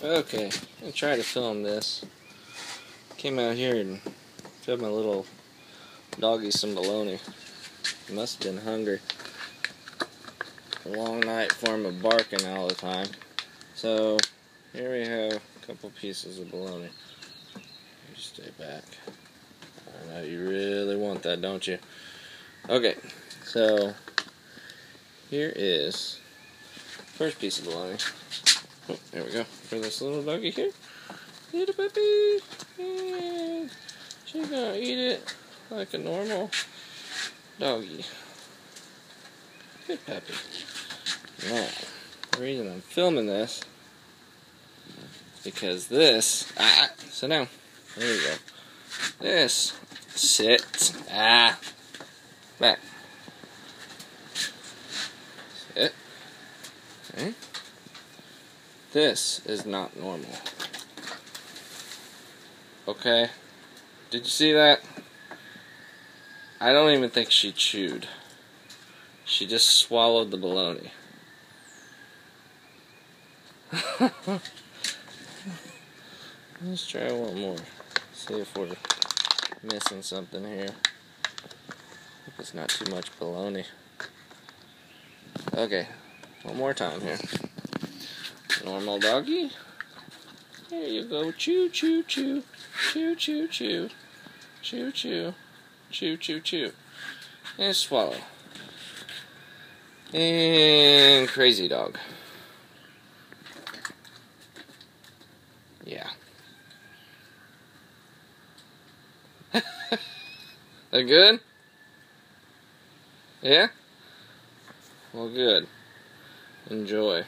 Okay, I'm gonna try to film this. Came out here and fed my little doggy some bologna. He must have been hungry. A long night for him of barking all the time. So here we have a couple pieces of bologna. You stay back. I know you really want that, don't you? Okay, so here is first piece of bologna. Oh, there we go. For this little doggy here. Little puppy. And she's gonna eat it like a normal doggy. Good puppy. Now, the reason I'm filming this is because this. Sit down. There you go. This. Sit. Back. Sit. Okay. This is not normal. Okay? Did you see that? I don't even think she chewed. She just swallowed the bologna. Let's try one more. See if we're missing something here. Hope it's not too much bologna. Okay, one more time here. Normal doggy. There you go. Chew, chew, chew. Chew, chew, chew. Chew, chew. Chew, chew, chew. And swallow. And crazy dog. Yeah. That good? Yeah? Well, good. Enjoy.